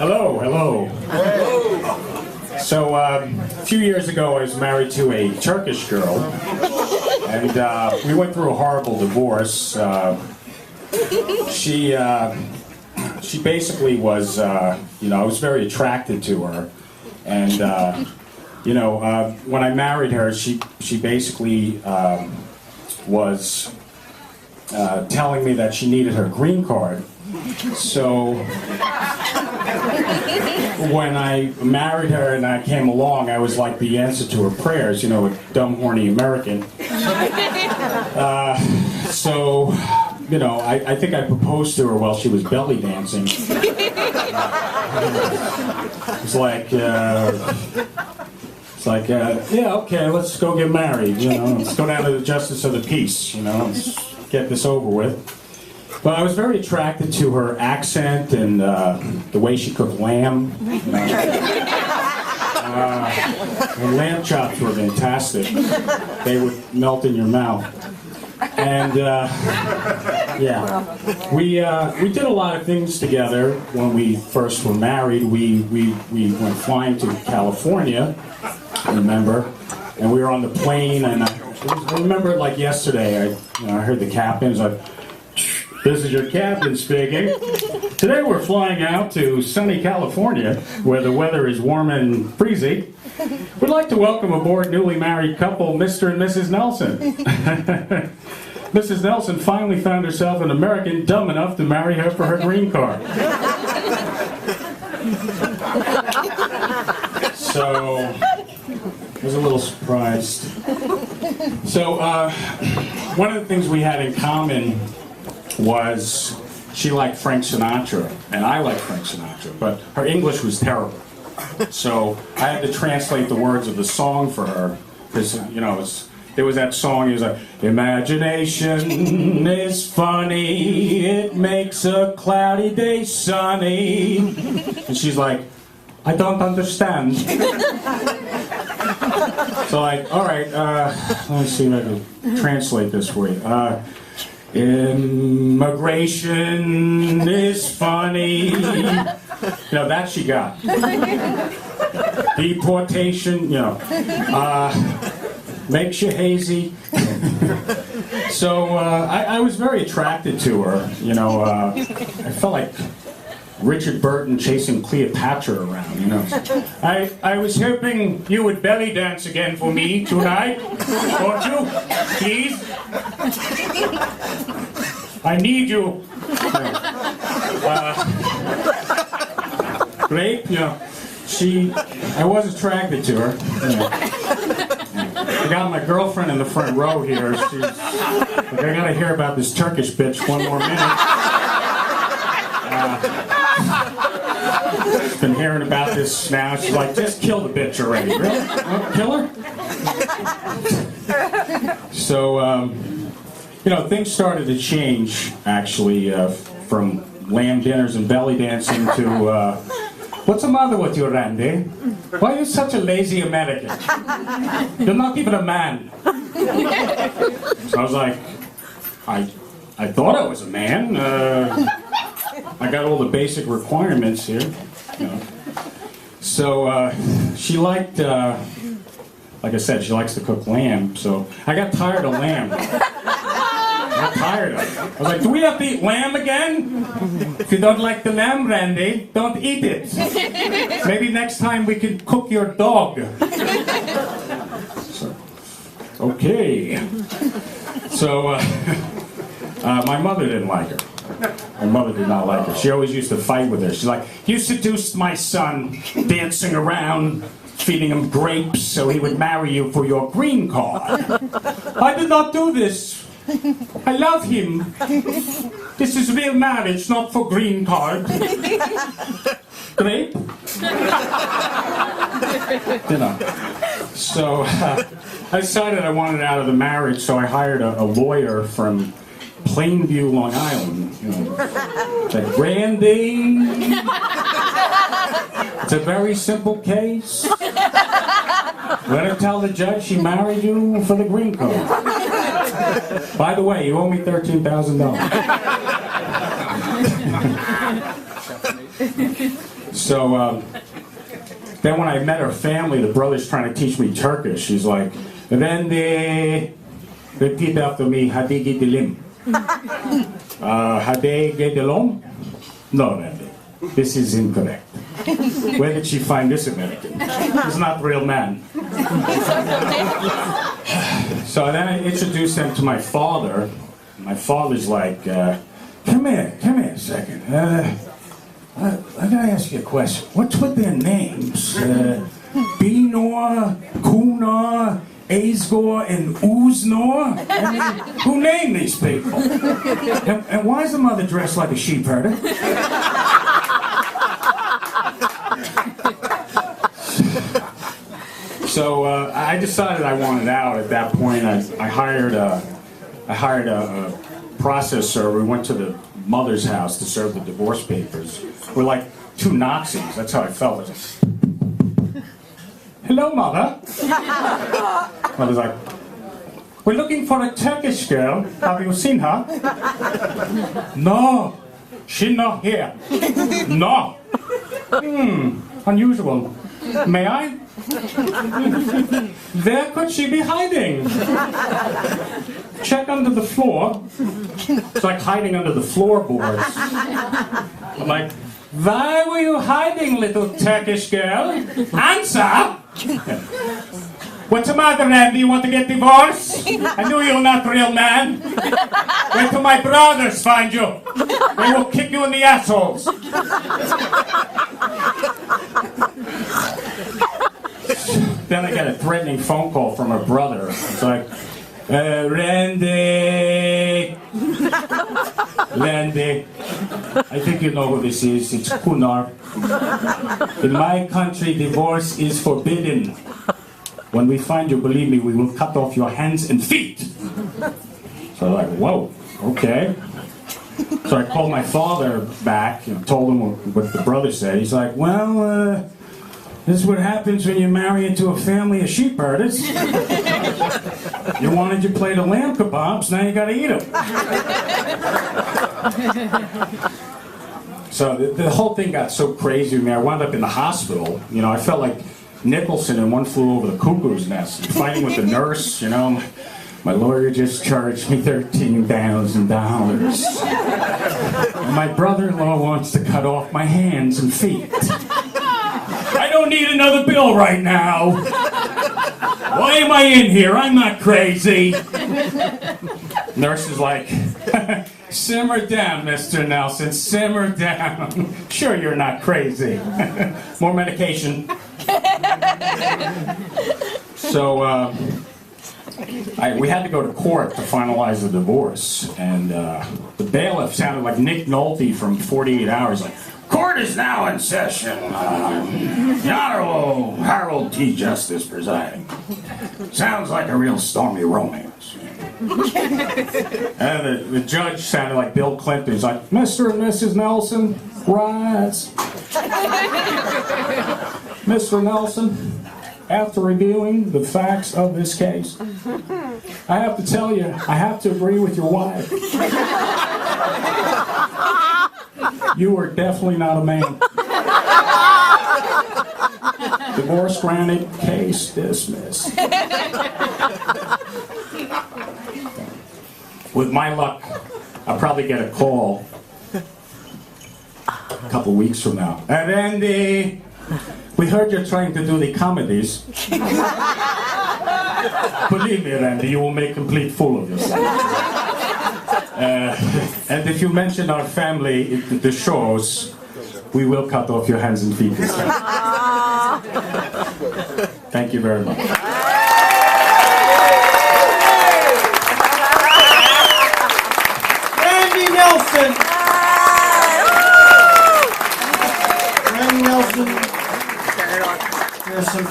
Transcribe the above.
Hello, hello. So, a few years ago I was married to a Turkish girl, and we went through a horrible divorce. She basically was, I was very attracted to her, and, when I married her, she basically was telling me that she needed her green card. So when I married her and I came along, I was like the answer to her prayers, a dumb, horny American. I think I proposed to her while she was belly dancing. It's like, yeah, okay, let's go get married, let's go down to the Justice of the Peace, let's get this over with. But I was very attracted to her accent and the way she cooked lamb. Her lamb chops were fantastic. They would melt in your mouth. And we did a lot of things together when we first were married. We went flying to California, I remember, and we were on the plane. And I remember it like yesterday. I heard the captain was like, "This is your captain speaking. Today we're flying out to sunny California, where the weather is warm and breezy. We'd like to welcome aboard newly married couple, Mr. and Mrs. Nelson. Mrs. Nelson finally found herself an American dumb enough to marry her for her green card." So, I was a little surprised. So, one of the things we had in common was she liked Frank Sinatra, and I liked Frank Sinatra, but her English was terrible. So I had to translate the words of the song for her, because, there was that song, it was like, "Imagination is funny, it makes a cloudy day sunny." And she's like, "I don't understand." So alright, let me see if I can translate this for you. "Immigration is funny." That she got. Deportation, makes you hazy. So I was very attracted to her. I felt like Richard Burton chasing Cleopatra around. I was hoping you would belly dance again for me tonight, won't you? Please. I need you. Great, I was attracted to her. I got my girlfriend in the front row here. I gotta hear about this Turkish bitch one more minute. She's been hearing about this now. She's like, "Just kill the bitch already." Really? Kill her? So, things started to change, actually, from lamb dinners and belly dancing to, "What's the matter with you, Randy? Why are you such a lazy American? You're not even a man." So I was like, I thought I was a man. I got all the basic requirements here. So she liked, like I said, she likes to cook lamb. So I got tired of lamb. I'm tired of it. I was like, "Do we have to eat lamb again? If you don't like the lamb, Randy, don't eat it. Maybe next time we can cook your dog." So, okay. So, my mother didn't like her. My mother did not like her. She always used to fight with her. She's like, "You seduced my son, dancing around, feeding him grapes so he would marry you for your green card. I did not do this. I love him. This is real marriage, not for green card." Grape? So I decided I wanted out of the marriage, so I hired a lawyer from Plainview, Long Island. Said, "Randy, it's a very simple case. Let her tell the judge she married you for the green card. By the way, you owe me $13,000. So then when I met her family, the brother's trying to teach me Turkish. He's like, Rende, repeat after me, hadi gidelim. Hadi gidelim? No, Rende, this is incorrect. Where did she find this American? He's not a real man. So then I introduced them to my father. My father's like, come here a second. I gotta ask you a question. What's with their names? Benor, Kunor, Azgor, and Uznor? I mean, who named these people? And why is the mother dressed like a sheep herder? So I decided I wanted out at that point. I hired a processor. We went to the mother's house to serve the divorce papers. We're like two Nazis. That's how I felt. I was like, hello, Mother. Mother's like, we're looking for a Turkish girl. Have you seen her? No, she's not here. No. Unusual. May I? Where could she be hiding? Check under the floor. It's like hiding under the floorboards. I'm like, why were you hiding, little Turkish girl? Answer! What's the matter, Randy? You want to get divorced? I knew you're not a real man. Wait till my brothers find you. They will kick you in the assholes. Then I got a threatening phone call from her brother. It's like, Randy. Randy. I think you know who this is. It's Kunor. In my country, divorce is forbidden. When we find you, believe me, we will cut off your hands and feet. So I'm like, whoa, okay. So I called my father back and told him what the brother said. He's like, well, this is what happens when you marry into a family of sheep herders. You wanted your plate of lamb kebabs, now you gotta eat them. So the whole thing got so crazy with me. I wound up in the hospital. You know, I felt like Nicholson in One Flew Over the Cuckoo's Nest, fighting with the nurse, you know. My lawyer just charged me $13,000. And my brother-in-law wants to cut off my hands and feet. I don't need another bill right now. Why am I in here? I'm not crazy. Nurse is like, simmer down, Mr. Nelson, simmer down. Sure, you're not crazy. More medication. So, we had to go to court to finalize the divorce. And the bailiff sounded like Nick Nolte from 48 Hours, like, court is now in session. The Honorable Harold T. Justice presiding. Sounds like a real stormy romance. And the judge sounded like Bill Clinton. He's like, Mr. and Mrs. Nelson, rise. Mr. Nelson, after reviewing the facts of this case, I have to tell you, I have to agree with your wife. You are definitely not a man. Divorce granted, case dismissed. With my luck, I'll probably get a call a couple weeks from now. And Andy, we heard you're trying to do the comedies. Believe me, Randy, you will make a complete fool of yourself. And if you mention our family in the shows, we will cut off your hands and feet this time. Thank you very much. Randy Nelson. Randy Nelson. There's some